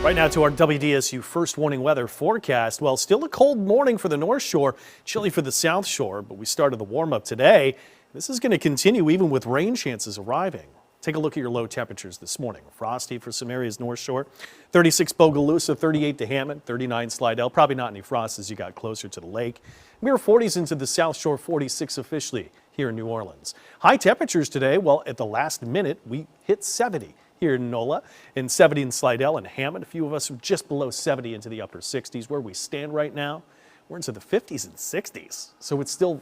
Right now to our WDSU first warning weather forecast. Well, still a cold morning for the North Shore, chilly for the South Shore, but we started the warm up today. This is going to continue even with rain chances arriving. Take a look at your low temperatures this morning. Frosty for some areas North Shore, 36 Bogalusa, 38 to Hammond, 39 Slidell. Probably not any frost as you got closer to the lake. Mere 40s into the South Shore, 46 officially here in New Orleans. High temperatures today, well, at the last minute, we hit 70 here in NOLA, and 70 in Slidell and Hammond. A few of us are just below 70 into the upper 60s. Where we stand right now, we're into the 50s and 60s. So it's still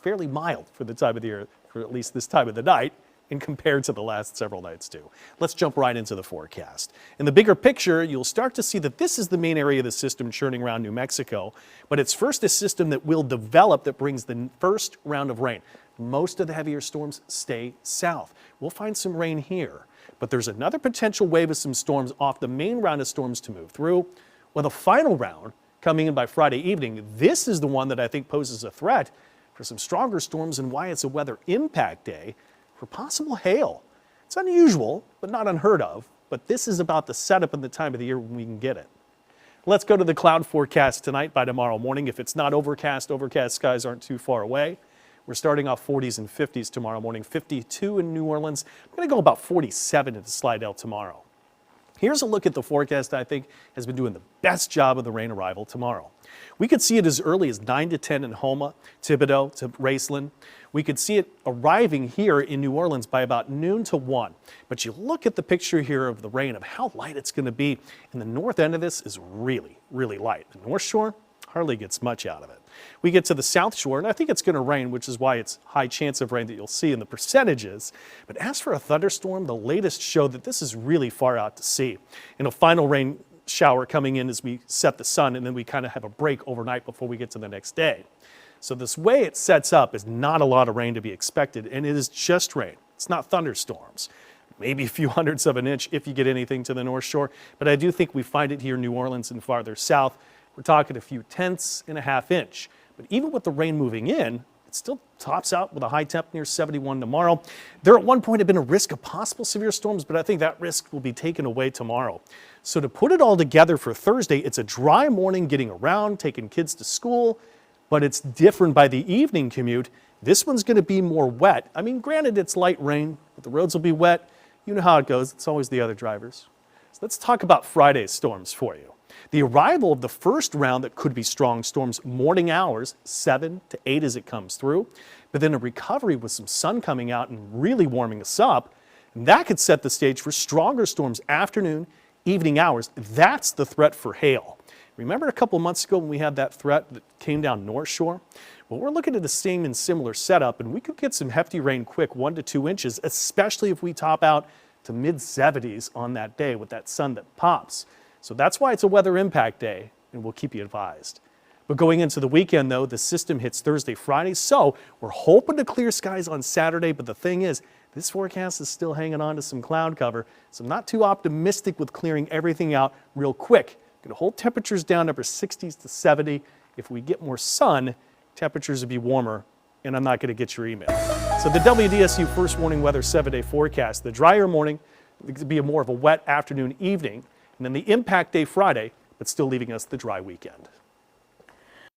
fairly mild for the time of the year, for at least this time of the night, and compared to the last several nights too. Let's jump right into the forecast. In the bigger picture, you'll start to see that this is the main area of the system churning around New Mexico, but it's first a system that will develop that brings the first round of rain. Most of the heavier storms stay south. We'll find some rain here, but there's another potential wave of some storms off the main round of storms to move through. Well, the final round coming in by Friday evening, this is the one that I think poses a threat for some stronger storms and why it's a weather impact day for possible hail. It's unusual, but not unheard of, but this is about the setup and the time of the year when we can get it. Let's go to the cloud forecast tonight by tomorrow morning. If it's not overcast skies aren't too far away. We're starting off 40s and 50s tomorrow morning, 52 in New Orleans. I'm going to go about 47 into Slidell tomorrow. Here's a look at the forecast I think has been doing the best job of the rain arrival tomorrow. We could see it as early as 9 to 10 in Houma, Thibodaux to Raceland. We could see it arriving here in New Orleans by about noon to 1. But you look at the picture here of the rain, of how light it's going to be, and the north end of this is really, really light. The North Shore hardly gets much out of it. We get to the South Shore, and I think it's going to rain, which is why it's high chance of rain that you'll see in the percentages. But as for a thunderstorm, the latest show that this is really far out to sea. And a final rain shower coming in as we set the sun, and then we kind of have a break overnight before we get to the next day. So this way it sets up is not a lot of rain to be expected, and it is just rain. It's not thunderstorms. Maybe a few hundredths of an inch if you get anything to the North Shore, but I do think we find it here in New Orleans and farther south. We're talking a few tenths and a half inch. But even with the rain moving in, it still tops out with a high temp near 71 tomorrow. There at one point had been a risk of possible severe storms, but I think that risk will be taken away tomorrow. So to put it all together for Thursday, it's a dry morning getting around, taking kids to school, but it's different by the evening commute. This one's going to be more wet. I mean, granted, it's light rain, but the roads will be wet. You know how it goes. It's always the other drivers. So let's talk about Friday's storms for you. The arrival of the first round that could be strong storms, morning hours, 7 to 8 as it comes through, but then a recovery with some sun coming out and really warming us up, and that could set the stage for stronger storms afternoon, evening hours. That's the threat for hail. Remember a couple months ago when we had that threat that came down North Shore? Well, we're looking at the same and similar setup, and we could get some hefty rain quick, 1 to 2 inches, especially if we top out to mid-70s on that day with that sun that pops. So that's why it's a weather impact day, and we'll keep you advised. But going into the weekend, though, the system hits Thursday, Friday, so we're hoping to clear skies on Saturday, but the thing is, this forecast is still hanging on to some cloud cover, so I'm not too optimistic with clearing everything out real quick. Going to hold temperatures down upper 60s to 70. If we get more sun, temperatures will be warmer, and I'm not going to get your email. So the WDSU First Warning Weather 7-day forecast, the drier morning, it's be more of a wet afternoon, evening, and then the impact day Friday, but still leaving us the dry weekend.